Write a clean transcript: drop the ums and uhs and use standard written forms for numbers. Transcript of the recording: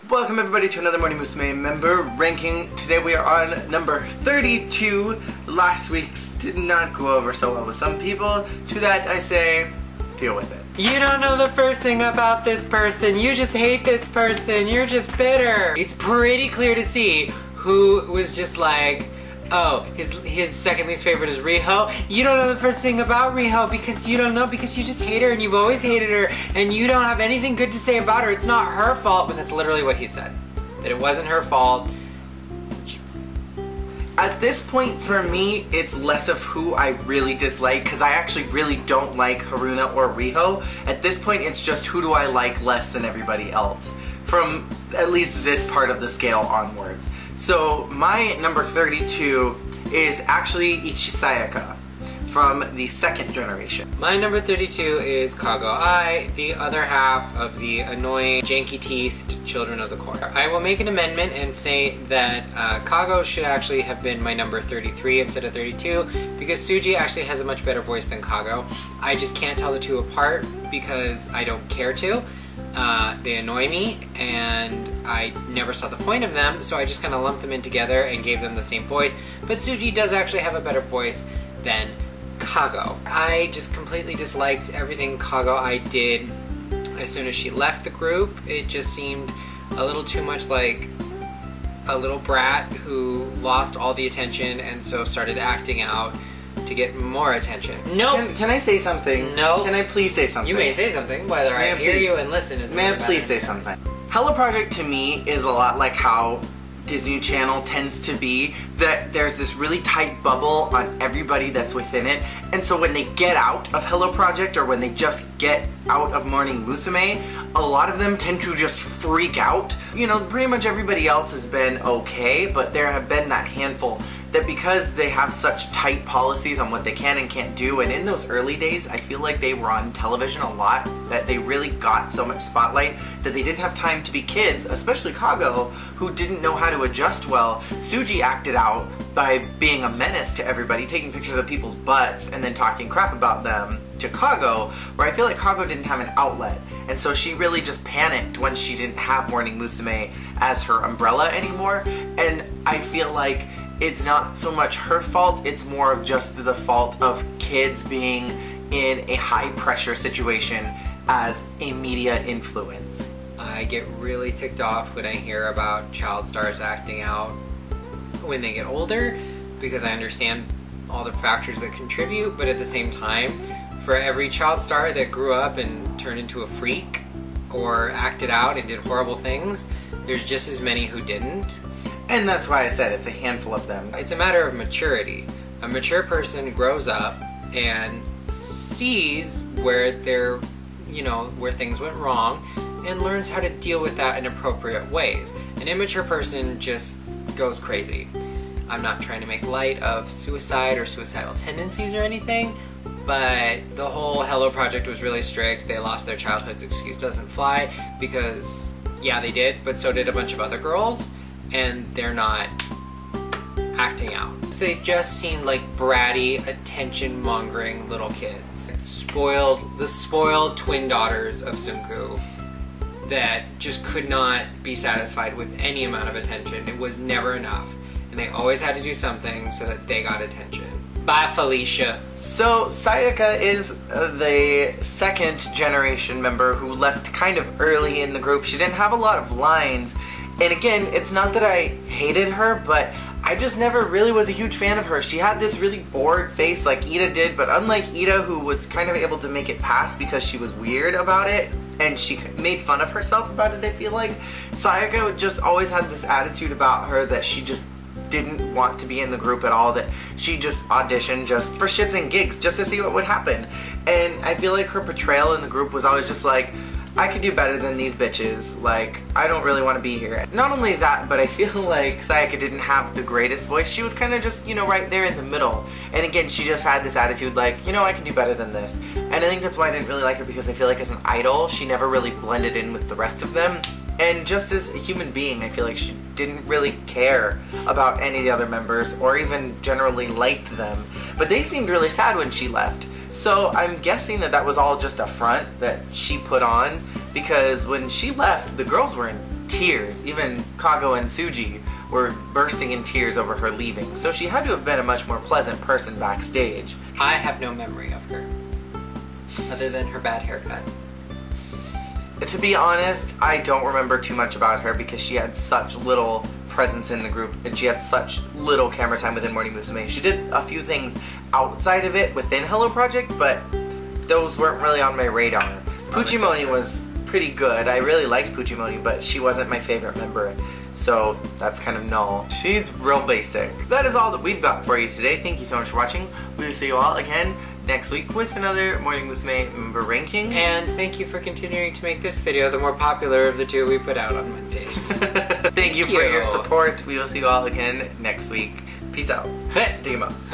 Welcome everybody to another Morning Musume member ranking. Today we are on number 32. Last week's did not go over so well with some people. To that I say, deal with it. You don't know the first thing about this person. You just hate this person. You're just bitter. It's pretty clear to see who was just like, oh, his second least favorite is Riho. You don't know the first thing about Riho because you don't know, because you just hate her and you've always hated her and you don't have anything good to say about her. It's not her fault, but that's literally what he said. That it wasn't her fault. At this point for me, it's less of who I really dislike, because I actually really don't like Haruna or Riho. At this point it's just who do I like less than everybody else, from at least this part of the scale onwards. So my number 32 is actually Sayaka from the second generation. My number 32 is Kago, the other half of the annoying, janky-teethed children of the court. I will make an amendment and say that Kago should actually have been my number 33 instead of 32 because Suji actually has a much better voice than Kago. I just can't tell the two apart because I don't care to. They annoy me and I never saw the point of them, so I just kind of lumped them in together and gave them the same voice. But Suji does actually have a better voice than Kago. I just completely disliked everything Kago did as soon as she left the group. It just seemed a little too much like a little brat who lost all the attention and so started acting out to get more attention. No. Can I say something? No. Can I please say something? You may say something, whether I hear you and listen is May I please say something? Hello Project to me is a lot like how Disney Channel tends to be, that there's this really tight bubble on everybody that's within it, and so when they get out of Hello Project or when they just get out of Morning Musume, a lot of them tend to just freak out. You know, pretty much everybody else has been okay, but there have been that handful that because they have such tight policies on what they can and can't do, and in those early days I feel like they were on television a lot, that they really got so much spotlight that they didn't have time to be kids, especially Kago, who didn't know how to adjust well. Suji acted out by being a menace to everybody, taking pictures of people's butts and then talking crap about them to Kago, where I feel like Kago didn't have an outlet, and so she really just panicked when she didn't have Morning Musume as her umbrella anymore. And I feel like it's not so much her fault, it's more of just the fault of kids being in a high pressure situation as a media influence. I get really ticked off when I hear about child stars acting out when they get older, because I understand all the factors that contribute, but at the same time, for every child star that grew up and turned into a freak or acted out and did horrible things, there's just as many who didn't. And that's why I said it's a handful of them. It's a matter of maturity. A mature person grows up and sees where where things went wrong and learns how to deal with that in appropriate ways. An immature person just goes crazy. I'm not trying to make light of suicide or suicidal tendencies or anything, but the whole Hello Project was really strict. They lost their childhood's excuse doesn't fly because, yeah, they did, but so did a bunch of other girls. And they're not acting out. They just seem like bratty, attention-mongering little kids. The spoiled twin daughters of Sunku that just could not be satisfied with any amount of attention. It was never enough. And they always had to do something so that they got attention. Bye, Felicia. So Sayaka is the second generation member who left kind of early in the group. She didn't have a lot of lines. And again, it's not that I hated her, but I just never really was a huge fan of her. She had this really bored face like Ida did, but unlike Ida, who was kind of able to make it pass because she was weird about it, and she made fun of herself about it, I feel like, Sayaka just always had this attitude about her that she just didn't want to be in the group at all, that she just auditioned just for shits and gigs, just to see what would happen. And I feel like her portrayal in the group was always just like, I could do better than these bitches, like, I don't really want to be here. Not only that, but I feel like Sayaka didn't have the greatest voice. She was kind of just, right there in the middle. And again, she just had this attitude like, I can do better than this. And I think that's why I didn't really like her, because I feel like as an idol, she never really blended in with the rest of them. And just as a human being, I feel like she didn't really care about any of the other members, or even generally liked them. But they seemed really sad when she left. So I'm guessing that that was all just a front that she put on, because when she left, the girls were in tears. Even Kago and Suji were bursting in tears over her leaving. So she had to have been a much more pleasant person backstage. I have no memory of her, other than her bad haircut. To be honest, I don't remember too much about her because she had such little presence in the group and she had such little camera time within Morning Musume. She did a few things outside of it within Hello Project, but those weren't really on my radar. Puchimoni was pretty good. I really liked Puchimoni, but she wasn't my favorite member, so that's kind of null. She's real basic. So that is all that we've got for you today. Thank you so much for watching. We will see you all again next week with another Morning Musume member ranking. And thank you for continuing to make this video the more popular of the two we put out on Mondays. Thank you for your support. We will see you all again next week. Peace out. Digamos.